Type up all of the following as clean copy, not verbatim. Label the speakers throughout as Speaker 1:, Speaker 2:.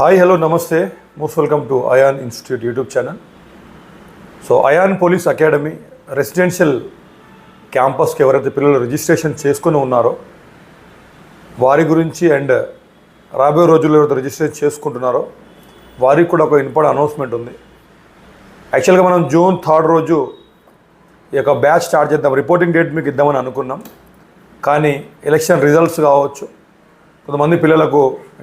Speaker 1: Hi hello నమస్తే most welcome to Ayan institute YouTube channel. So Ayan police academy residential క్యాంపస్కి ఎవరైతే పిల్లలు రిజిస్ట్రేషన్ చేసుకుని ఉన్నారో వారి గురించి అండ్ రాబోయే రోజుల్లో ఎవరైతే రిజిస్ట్రేషన్ చేసుకుంటున్నారో వారికి కూడా ఒక ఇంపార్టెంట్ అనౌన్స్మెంట్ ఉంది. యాక్చువల్గా మనం జూన్ 3 రోజు ఈ యొక్క బ్యాచ్ స్టార్ట్ చేద్దాం, రిపోర్టింగ్ డేట్ మీకు ఇద్దామని అనుకున్నాం. కానీ ఎలక్షన్ రిజల్ట్స్ కావచ్చు, కొంతమంది పిల్లలకు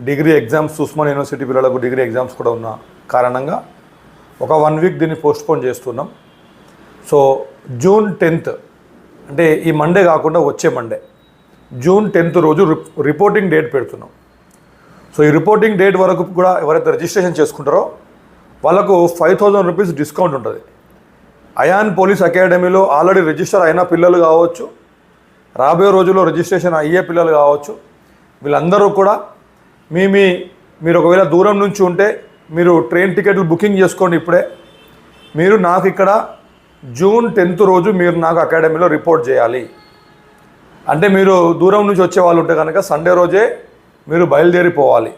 Speaker 1: డిగ్రీ ఎగ్జామ్స్, ఉస్మానియా యూనివర్సిటీ పిల్లలకు డిగ్రీ ఎగ్జామ్స్ కూడా ఉన్న కారణంగా ఒక 1 వీక్ దీన్ని పోస్ట్పోన్ చేస్తున్నాం. సో జూన్ 10th అంటే ఈ మండే కాకుండా వచ్చే మండే జూన్ 10th రోజు రిపోర్టింగ్ డేట్ పెడుతున్నాం. సో ఈ రిపోర్టింగ్ డేట్ వరకు కూడా ఎవరైతే రిజిస్ట్రేషన్ చేసుకుంటారో వాళ్ళకు 5,000 రూపీస్ డిస్కౌంట్ ఉంటుంది. అయాన్ పోలీస్ అకాడమీలో ఆల్రెడీ రిజిస్టర్ అయిన పిల్లలు కావచ్చు, రాబోయే రోజుల్లో రిజిస్ట్రేషన్ అయ్యే పిల్లలు కావచ్చు, వీళ్ళందరూ కూడా మీరు ఒకవేళ దూరం నుంచి ఉంటే మీరు ట్రైన్ టికెట్లు బుకింగ్ చేసుకోండి. ఇప్పుడే మీరు నాకు ఇక్కడ జూన్ 10th రోజు మీరు నాకు అకాడమీలో రిపోర్ట్ చేయాలి. అంటే మీరు దూరం నుంచి వచ్చే వాళ్ళు ఉంటే కనుక సండే రోజే మీరు బయలుదేరిపోవాలి.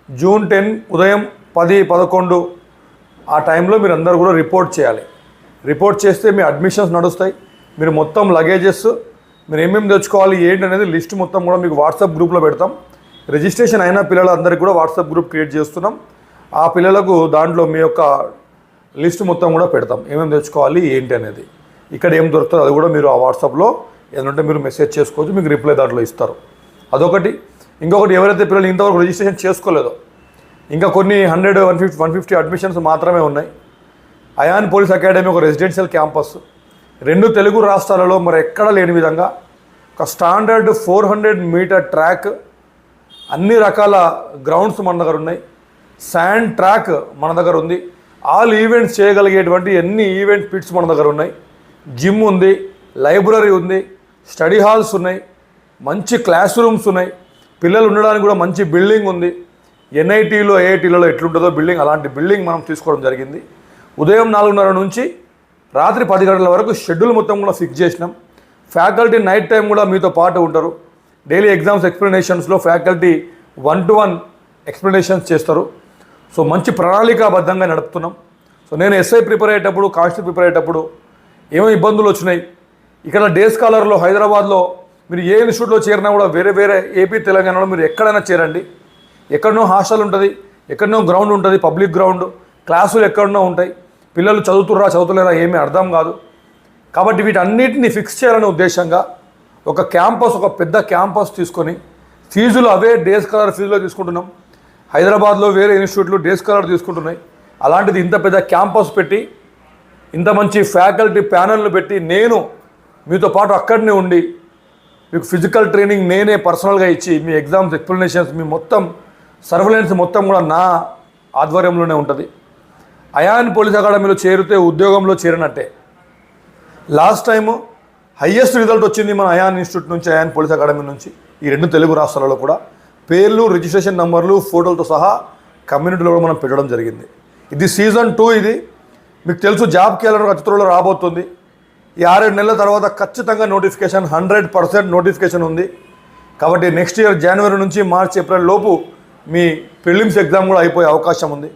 Speaker 1: జూన్ 10 ఉదయం 10-11 ఆ టైంలో మీరు అందరూ కూడా రిపోర్ట్ చేయాలి. రిపోర్ట్ చేస్తే మీ అడ్మిషన్స్ నడుస్తాయి. మీరు మొత్తం లగేజెస్ మీరు ఏమేమి తెచ్చుకోవాలి ఏంటి అనేది లిస్ట్ మొత్తం కూడా మీకు వాట్సాప్ గ్రూప్లో పెడతాం. రిజిస్ట్రేషన్ అయిన పిల్లలందరికీ కూడా వాట్సాప్ గ్రూప్ క్రియేట్ చేస్తున్నాం. ఆ పిల్లలకు దాంట్లో మీ యొక్క లిస్ట్ మొత్తం కూడా పెడతాం, ఏమేమి తెచ్చుకోవాలి ఏంటి అనేది. ఇక్కడ ఏం దొరుకుతుందో అది కూడా మీరు ఆ వాట్సాప్లో ఏంటంటే మీరు మెసేజ్ చేసుకోవచ్చు, మీకు రిప్లై దాంట్లో ఇస్తారు. అదొకటి. ఇంకొకటి, ఎవరైతే పిల్లలు ఇంతవరకు రిజిస్ట్రేషన్ చేసుకోలేదో, ఇంకా కొన్ని 100-150 అడ్మిషన్స్ మాత్రమే ఉన్నాయి. అయాన్ పోలీస్ అకాడమీ ఒక రెసిడెన్షియల్ క్యాంపస్, 2 తెలుగు రాష్ట్రాలలో మరి ఎక్కడ లేని విధంగా ఒక స్టాండర్డ్ 400 మీటర్ ట్రాక్, అన్ని రకాల గ్రౌండ్స్ మన దగ్గర ఉన్నాయి, శాండ్ ట్రాక్ మన దగ్గర ఉంది, ఆల్ ఈవెంట్స్ చేయగలిగేటువంటి అన్ని ఈవెంట్ పిట్స్ మన దగ్గర ఉన్నాయి, జిమ్ ఉంది, లైబ్రరీ ఉంది, స్టడీ హాల్స్ ఉన్నాయి, మంచి క్లాస్ రూమ్స్ ఉన్నాయి, పిల్లలు ఉండడానికి కూడా మంచి బిల్డింగ్ ఉంది. ఎన్ఐటీలో ఐఐటీలలో ఎట్లుంటుందో బిల్డింగ్, అలాంటి బిల్డింగ్ మనం తీసుకోవడం జరిగింది. ఉదయం 4:30 నుంచి రాత్రి 10 గంటల వరకు షెడ్యూల్ మొత్తం కూడా ఫిక్స్ చేసినాం. ఫ్యాకల్టీ నైట్ టైం కూడా మీతో పాటు ఉంటారు. డైలీ ఎగ్జామ్స్ ఎక్స్ప్లెనేషన్స్లో ఫ్యాకల్టీ 1-to-1 ఎక్స్ప్లెనేషన్స్ చేస్తారు. సో మంచి ప్రణాళికాబద్ధంగా నడుపుతున్నాం. సో నేను ఎస్ఐ ప్రిపేర్ అయ్యేటప్పుడు, కానిస్టేబుల్ ప్రిపేర్ అయ్యేటప్పుడు ఏమేమి ఇబ్బందులు వచ్చినాయి, ఇక్కడ డే స్కాలర్లో హైదరాబాద్లో మీరు ఏ ఇన్స్టిట్యూట్లో చేరినా కూడా వేరే ఏపీ తెలంగాణలో మీరు ఎక్కడైనా చేరండి. ఎక్కడనో హాస్టల్ ఉంటుంది, ఎక్కడనో గ్రౌండ్ ఉంటుంది, పబ్లిక్ గ్రౌండ్, క్లాసులు ఎక్కడనో ఉంటాయి, పిల్లలు చదువుతులేరా ఏమీ అర్థం కాదు. కాబట్టి వీటన్నిటిని ఫిక్స్ చేయాలనే ఉద్దేశంగా ఒక క్యాంపస్, ఒక పెద్ద క్యాంపస్ తీసుకొని ఫీజులు అవే డే స్కాలర్ ఫీజులో తీసుకుంటున్నాం. హైదరాబాద్లో వేరే ఇన్స్టిట్యూట్లు డే స్కాలర్ తీసుకుంటున్నాయి. అలాంటిది ఇంత పెద్ద క్యాంపస్ పెట్టి, ఇంత మంచి ఫ్యాకల్టీ ప్యానెల్ను పెట్టి, నేను మీతో పాటు అక్కడనే ఉండి మీకు ఫిజికల్ ట్రైనింగ్ నేనే పర్సనల్గా ఇచ్చి, మీ ఎగ్జామ్స్ ఎక్స్ప్లెనేషన్స్, మీ మొత్తం సర్వేలెన్స్ మొత్తం కూడా నా ఆధ్వర్యంలోనే ఉంటుంది. అయాన్ పోలీస్ అకాడమీలో చేరితే ఉద్యోగంలో చేరినట్టే. లాస్ట్ టైము హయ్యెస్ట్ రిజల్ట్ వచ్చింది మన అయాన్ ఇన్స్టిట్యూట్ నుంచి, అయాన్ పోలీస్ అకాడమీ నుంచి. ఈ 2 తెలుగు రాష్ట్రాలలో కూడా పేర్లు, రిజిస్ట్రేషన్ నంబర్లు, ఫోటోలతో సహా కమ్యూనిటీలో కూడా మనం పెట్టడం జరిగింది. ఇది సీజన్ 2. ఇది మీకు తెలుసు, జాబ్ క్యాలెండర్ అతి త్వరలో రాబోతుంది. ఈ 6-7 నెలల తర్వాత ఖచ్చితంగా నోటిఫికేషన్ 100% నోటిఫికేషన్ ఉంది. కాబట్టి నెక్స్ట్ ఇయర్ జనవరి నుంచి మార్చ్, ఏప్రిల్ లోపు మీ ప్రిలిమ్స్ ఎగ్జామ్ కూడా అయిపోయే అవకాశం ఉంది.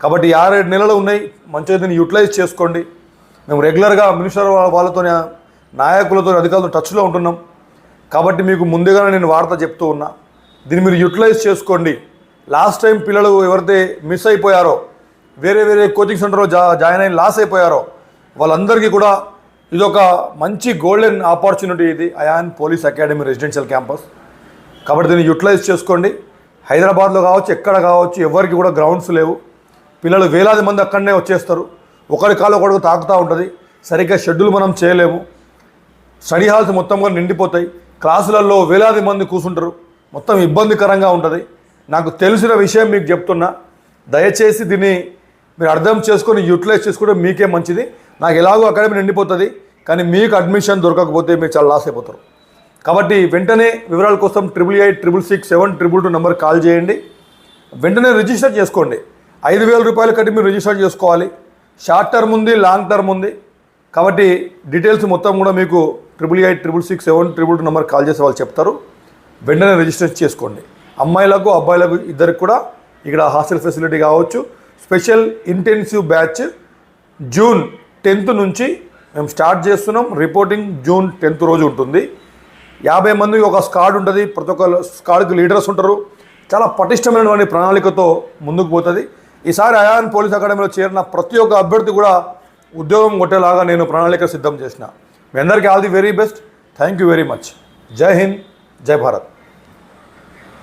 Speaker 1: కాబట్టి 6-7 నెలలు ఉన్నాయి, మంచిగా దీన్ని యూటిలైజ్ చేసుకోండి. మేము రెగ్యులర్గా మినిస్టర్ వాళ్ళతో, నాయకులతో, అధికారులతో టచ్లో ఉంటున్నాం. కాబట్టి మీకు ముందుగానే నేను వార్త చెప్తూ ఉన్నా, దీన్ని మీరు యూటిలైజ్ చేసుకోండి. లాస్ట్ టైం పిల్లలు ఎవరైతే మిస్ అయిపోయారో, వేరే కోచింగ్ సెంటర్లో జాయిన్ అయ్యి లాస్ అయిపోయారో వాళ్ళందరికీ కూడా ఇదొక మంచి గోల్డెన్ ఆపర్చునిటీ. ఇది అయాన్ పోలీస్ అకాడమీ రెసిడెన్షియల్ క్యాంపస్. కాబట్టి దీన్ని యూటిలైజ్ చేసుకోండి. హైదరాబాద్లో కావచ్చు, ఎక్కడ కావచ్చు, ఎవరికి కూడా గ్రౌండ్స్ లేవు. పిల్లలు వేలాది మంది అక్కడనే వచ్చేస్తారు. ఒకరి కాలు ఒకరికి తాకుతూ ఉంటుంది. సరిగ్గా షెడ్యూల్ మనం చేయలేము. స్టడీ హాల్స్ మొత్తం కూడా నిండిపోతాయి. క్లాసులలో వేలాది మంది కూర్చుంటారు. మొత్తం ఇబ్బందికరంగా ఉంటుంది. నాకు తెలిసిన విషయం మీకు చెప్తున్నా, దయచేసి దీన్ని మీరు అర్థం చేసుకొని యూటిలైజ్ చేసుకుంటే మీకే మంచిది. నాకు ఎలాగో అకాడమీ నిండిపోతుంది, కానీ మీకు అడ్మిషన్ దొరకకపోతే మీరు చాలా లాస్ అయిపోతారు. కాబట్టి వెంటనే వివరాల కోసం 88866722 నెంబర్ కాల్ చేయండి. వెంటనే రిజిస్టర్ చేసుకోండి. 5,000 రూపాయలు కట్టి మీరు రిజిస్టర్ చేసుకోవాలి. షార్ట్ టర్మ్ ఉంది, లాంగ్ టర్మ్ ఉంది. కాబట్టి డీటెయిల్స్ మొత్తం కూడా మీకు 88866722 నెంబర్ కాల్ చేసే వాళ్ళు చెప్తారు. వెంటనే రిజిస్టర్ చేసుకోండి. అమ్మాయిలకు అబ్బాయిలకు ఇద్దరికి కూడా ఇక్కడ హాస్టల్ ఫెసిలిటీ కావచ్చు. Special intensive batch June 10th నుంచి మేము స్టార్ట్ చేస్తున్నాం. రిపోర్టింగ్ జూన్ 10th రోజు ఉంటుంది. 50 మందికి ఒక స్క్వాడ్ ఉంటుంది. ప్రతి ఒక్క స్క్వాడ్కి లీడర్స్ ఉంటారు. చాలా పటిష్టమైనటువంటి ప్రణాళికతో ముందుకు పోతుంది. ఈసారి అయాన్ పోలీస్ అకాడమీలో చేరిన ప్రతి ఒక్క అభ్యర్థి కూడా ఉద్యోగం కొట్టేలాగా నేను ప్రణాళిక సిద్ధం చేసిన. మీ అందరికీ all the very best. Thank you very much. జై హింద్, జై భారత్.